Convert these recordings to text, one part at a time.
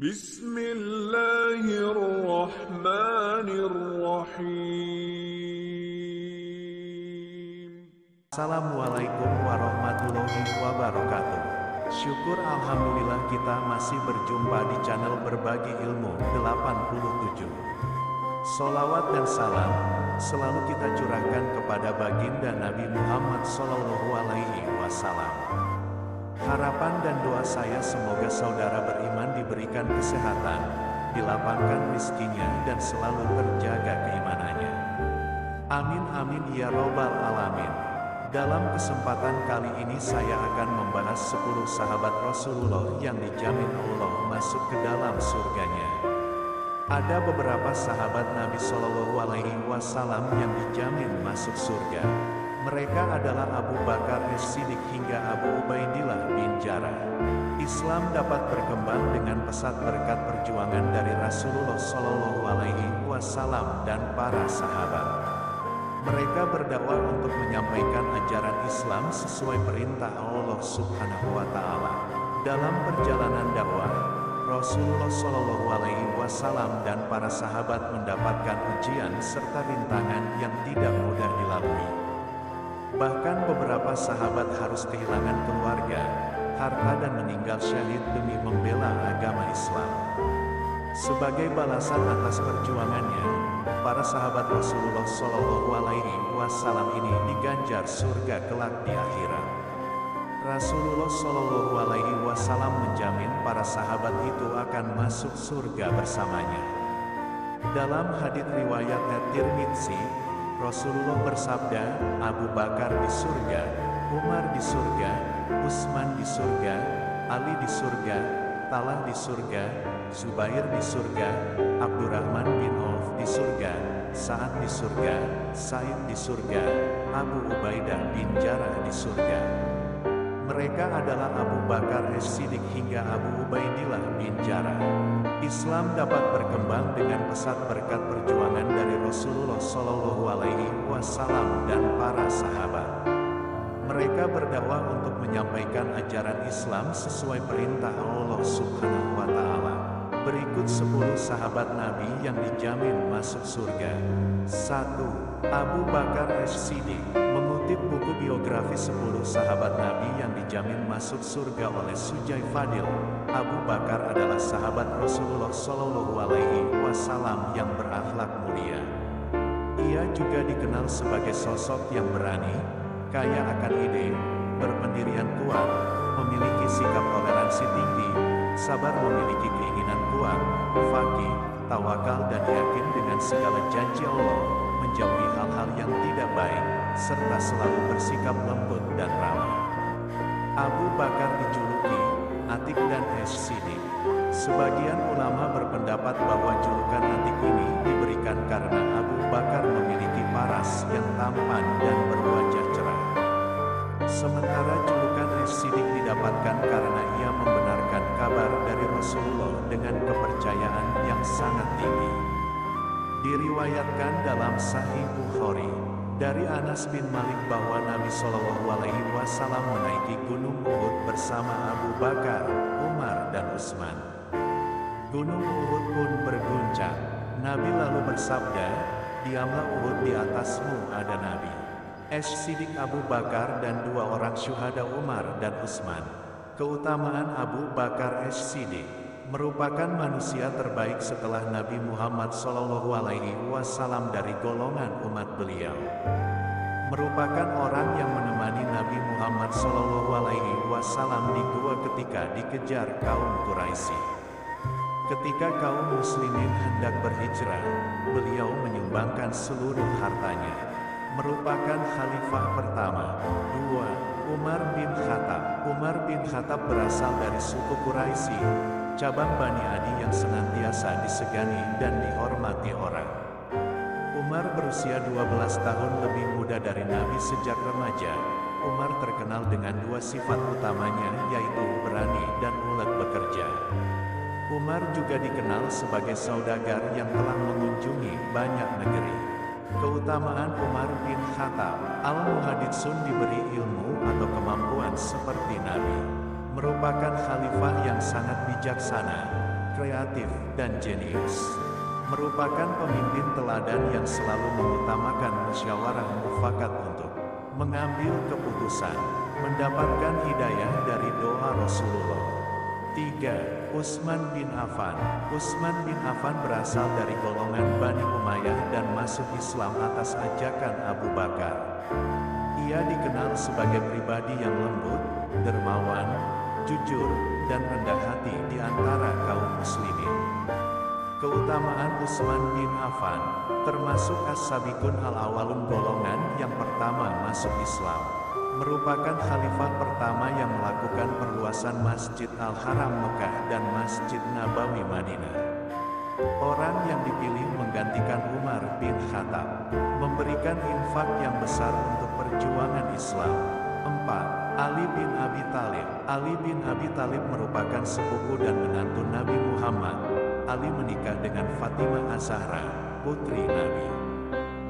Bismillahirrahmanirrahim. Assalamualaikum warahmatullahi wabarakatuh. Syukur alhamdulillah kita masih berjumpa di channel Berbagi Ilmu 87. Sholawat dan salam selalu kita curahkan kepada baginda Nabi Muhammad SAW. Harapan dan doa saya semoga saudara beriman diberikan kesehatan, dilapangkan rizkinya dan selalu terjaga keimanannya. Amin amin ya robbal alamin. Dalam kesempatan kali ini saya akan membahas 10 sahabat Rasulullah yang dijamin Allah masuk ke dalam surganya. Ada beberapa sahabat Nabi SAW yang dijamin masuk surga. Mereka adalah Abu Bakar As-Siddiq hingga Abu Ubaidillah bin Jarrah. Islam dapat berkembang dengan pesat berkat perjuangan dari Rasulullah SAW dan para sahabat. Mereka berdakwah untuk menyampaikan ajaran Islam sesuai perintah Allah Subhanahu wa Ta'ala. Dalam perjalanan dakwah, Rasulullah SAW dan para sahabat mendapatkan ujian serta rintangan yang tidak mudah dilalui. Bahkan beberapa sahabat harus kehilangan keluarga, harta dan meninggal syahid demi membela agama Islam. Sebagai balasan atas perjuangannya, para sahabat Rasulullah SAW ini diganjar surga kelak di akhirat. Rasulullah SAW menjamin para sahabat itu akan masuk surga bersamanya. Dalam hadits riwayat At-Tirmidzi, Rasulullah bersabda, Abu Bakar di surga, Umar di surga, Utsman di surga, Ali di surga, Talha di surga, Zubair di surga, Abdurrahman bin Auf di surga, Sa'ad di surga, Sa'id di surga, Abu Ubaidah bin Jarrah di surga. Mereka adalah Abu Bakar As-Siddiq hingga Abu Ubaidillah bin Jarrah. Islam dapat berkembang dengan pesat berkat perjuangan dari Rasulullah SAW dan para sahabat. Mereka berdakwah untuk menyampaikan ajaran Islam sesuai perintah Allah Subhanahu wa Ta'ala. Berikut 10 sahabat Nabi yang dijamin masuk surga. 1. Abu Bakar As-Siddiq. Mengutip buku biografi 10 sahabat Nabi yang dijamin masuk surga oleh Sujai Fadil, Abu Bakar adalah sahabat Rasulullah SAW yang berakhlak mulia. Ia juga dikenal sebagai sosok yang berani, kaya akan ide, berpendirian kuat, memiliki sikap toleransi tinggi, sabar, memiliki keinginan kuat, faqih, tawakal dan yakin dengan segala janji Allah, menjauhi hal-hal yang tidak baik, serta selalu bersikap lembut dan ramah. Abu Bakar dijuluki Atik dan As-Siddiq. Sebagian ulama berpendapat bahwa julukan Atik ini diberikan karena Abu Bakar memiliki paras yang tampan dan berwajah cerah. Sementara julukan As-Siddiq didapatkan karena ia membenarkan kabar dari Rasulullah dengan kepercayaan yang sangat tinggi. Diriwayatkan dalam Sahih Bukhari dari Anas bin Malik bahwa Nabi SAW menaiki Gunung Uhud bersama Abu Bakar, Umar dan Utsman. Gunung Uhud pun berguncang. Nabi lalu bersabda, "Diamlah Uhud, di atasmu ada Nabi." As-Siddiq Abu Bakar dan 2 orang syuhada Umar dan Utsman. Keutamaan Abu Bakar As-Siddiq merupakan manusia terbaik setelah Nabi Muhammad SAW dari golongan umat beliau. Merupakan orang yang menemani Nabi Muhammad SAW di gua ketika dikejar kaum Quraisy. Ketika kaum muslimin hendak berhijrah, beliau menyumbangkan seluruh hartanya. Merupakan khalifah pertama. 2. Umar bin Khattab. Umar bin Khattab berasal dari suku Quraisy, cabang Bani Adi yang senantiasa disegani dan dihormati orang. Umar berusia 12 tahun lebih muda dari Nabi sejak remaja. Umar terkenal dengan 2 sifat utamanya, yaitu berani dan ulet bekerja. Umar juga dikenal sebagai saudagar yang telah mengunjungi banyak negeri. Keutamaan Umar bin Khattab. Al-Muhaditsun diberi ilmu atau kemampuan seperti Nabi. Merupakan khalifah yang sangat bijaksana, kreatif, dan jenius. Merupakan pemimpin teladan yang selalu mengutamakan musyawarah mufakat untuk mengambil keputusan, mendapatkan hidayah dari doa Rasulullah. 3. Utsman bin Affan. Utsman bin Affan berasal dari golongan Bani Umayyah dan masuk Islam atas ajakan Abu Bakar. Ia dikenal sebagai pribadi yang lembut, dermawan, jujur, dan rendah hati di antara kaum muslimin. Keutamaan Utsman bin Affan, termasuk as-sabiqun al-awwalun, golongan yang pertama masuk Islam. Merupakan khalifah pertama yang melakukan perluasan Masjid Al-Haram Mekah dan Masjid Nabawi Madinah. Orang yang dipilih menggantikan Umar bin Khattab, memberikan infak yang besar untuk perjuangan Islam. 4. Ali bin Abi Thalib. Ali bin Abi Thalib merupakan sepupu dan menantu Nabi Muhammad. Ali menikah dengan Fatimah Az-Zahra, putri Nabi.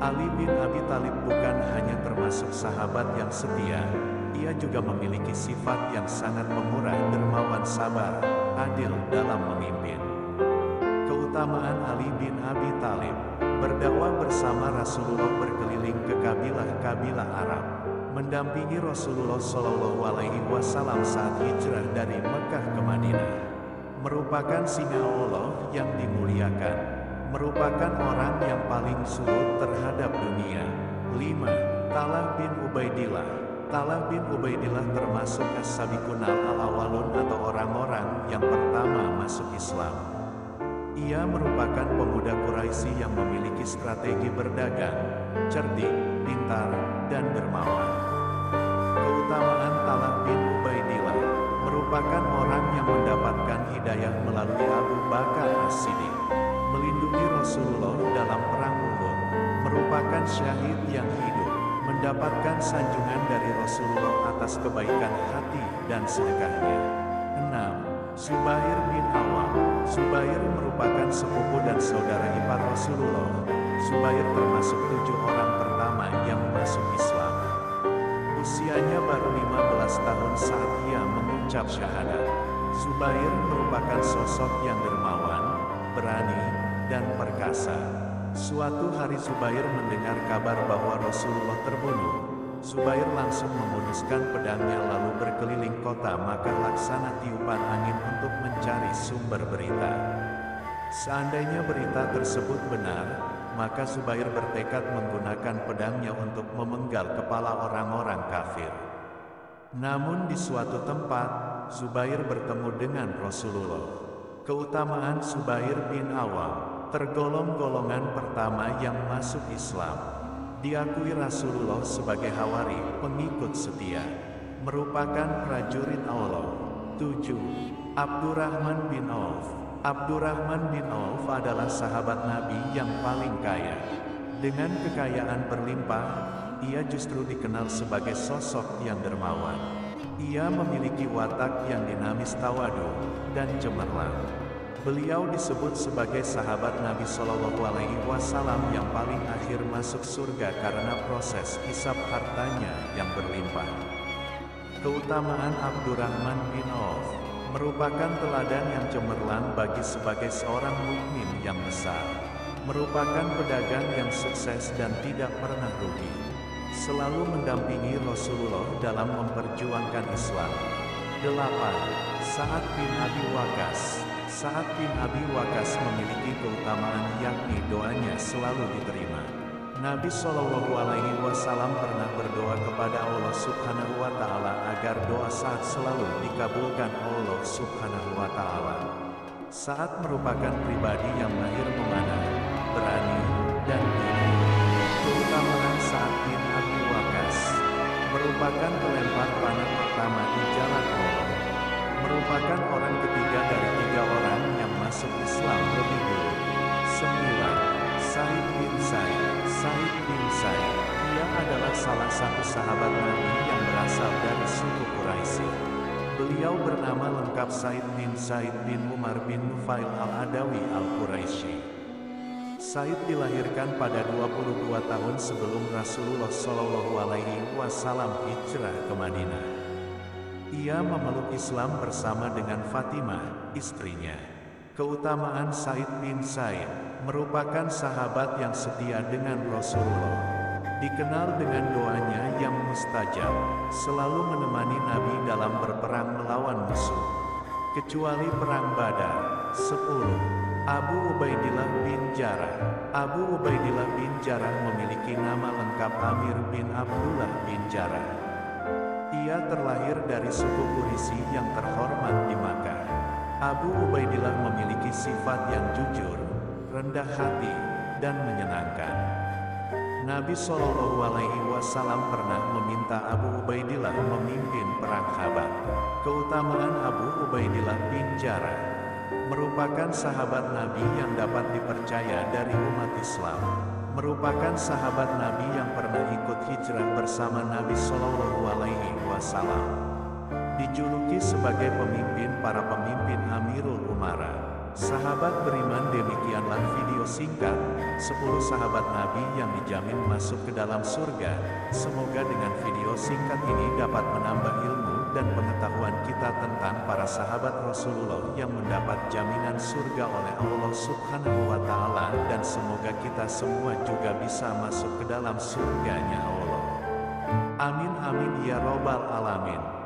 Ali bin Abi Thalib bukan hanya termasuk sahabat yang setia, ia juga memiliki sifat yang sangat pemurah, dermawan, sabar, adil dalam memimpin. Keutamaan Ali bin Abi Thalib, berdakwah bersama Rasulullah, berkeliling ke kabilah-kabilah Arab, mendampingi Rasulullah Shallallahu Alaihi Wasallam saat hijrah dari Mekah ke Madinah. Merupakan singa Allah yang dimuliakan, merupakan orang yang paling surut terhadap dunia. 5. Talha bin Ubaidillah. Talha bin Ubaidillah termasuk as-sabiqun al-awwalun atau orang-orang yang pertama masuk Islam. Ia merupakan pemuda Quraisy yang memiliki strategi berdagang, cerdik, pintar, dan dermawan. Keutamaan Talha bin Ubaidillah, merupakan orang yang mendapatkan hidayah melalui Abu Bakar As-Siddiq, melindungi Rasulullah dalam perang Uhud, merupakan syahid yang hidup, mendapatkan sanjungan dari Rasulullah atas kebaikan hati dan sedekahnya. 6. Zubair bin Awam. Zubair merupakan sepupu dan saudara ipar Rasulullah. Zubair termasuk 7 orang pertama yang masuk Islam. Usianya baru 15 tahun saat ia mengucap syahadat. Zubair merupakan sosok yang dermawan, berani, dan perkasa. Suatu hari Zubair mendengar kabar bahwa Rasulullah terbunuh. Zubair langsung memuluskan pedangnya lalu berkeliling kota Makkah laksana tiupan angin untuk mencari sumber berita. Seandainya berita tersebut benar, maka Zubair bertekad menggunakan pedangnya untuk memenggal kepala orang-orang kafir. Namun di suatu tempat, Zubair bertemu dengan Rasulullah. Keutamaan Zubair bin Awam, tergolong golongan pertama yang masuk Islam. Diakui Rasulullah sebagai hawari, pengikut setia, merupakan prajurit Allah. 7. Abdurrahman bin Auf. Abdurrahman bin Auf adalah sahabat Nabi yang paling kaya. Dengan kekayaan berlimpah, ia justru dikenal sebagai sosok yang dermawan. Ia memiliki watak yang dinamis, tawadu, dan cemerlang. Beliau disebut sebagai sahabat Nabi Shallallahu Alaihi Wasallam yang paling akhir masuk surga karena proses hisab hartanya yang berlimpah. Keutamaan Abdurrahman bin Auf, merupakan teladan yang cemerlang bagi sebagai seorang mukmin yang besar. Merupakan pedagang yang sukses dan tidak pernah rugi. Selalu mendampingi Rasulullah dalam memperjuangkan Islam. 8. Sa'ad bin Abi Waqqas. Sa'ad bin Abi Waqqas memiliki keutamaan yakni doanya selalu diterima. Nabi Shallallahu Alaihi Wasallam pernah berdoa kepada Allah Subhanahu Wa Taala agar doa Sa'ad selalu dikabulkan Allah Subhanahu Wa Taala. Sa'ad merupakan pribadi yang mahir memanah, berani, dan tinggi. Keutamaan Sa'ad bin Abi Waqqas, merupakan pelempar panah pertama di jalan Allah. Merupakan orang ketiga dari 3 orang yang masuk Islam lebih dulu. 9. Sa'id bin Zaid. Sa'id bin Zaid, ia adalah salah satu sahabat Nabi yang berasal dari suku Quraisy. Beliau bernama lengkap Sa'id bin Zaid bin Umar bin Nufail al-Adawi al-Quraisy. Sa'id dilahirkan pada 22 tahun sebelum Rasulullah Shallallahu Alaihi Wasallam hijrah ke Madinah. Ia memeluk Islam bersama dengan Fatimah, istrinya. Keutamaan Said bin Zaid merupakan sahabat yang setia dengan Rasulullah. Dikenal dengan doanya yang mustajab, selalu menemani Nabi dalam berperang melawan musuh. Kecuali perang Badar. 10. Abu Ubaidillah bin Jarrah. Abu Ubaidillah bin Jarrah memiliki nama lengkap Amir bin Abdullah bin Jarrah. Ia terlahir dari suku Quraisy yang terhormat di Makkah. Abu Ubaidillah memiliki sifat yang jujur, rendah hati, dan menyenangkan. Nabi Shallallahu Alaihi Wasallam pernah meminta Abu Ubaidillah memimpin perang Khabar. Keutamaan Abu Ubaidillah bin Jarrah merupakan sahabat Nabi yang dapat dipercaya dari umat Islam. Merupakan sahabat Nabi yang pernah ikut hijrah bersama Nabi Shallallahu Alaihi Wasallam. Dijuluki sebagai pemimpin para pemimpin Amirul Umara. Sahabat beriman, demikianlah video singkat 10 sahabat Nabi yang dijamin masuk ke dalam surga. Semoga dengan video singkat ini dapat menambah ilmu dan pengetahuan kita tentang para sahabat Rasulullah yang mendapat jaminan surga oleh Allah Subhanahu wa Ta'ala, dan semoga kita semua juga bisa masuk ke dalam surganya Allah. Amin amin ya robbal alamin.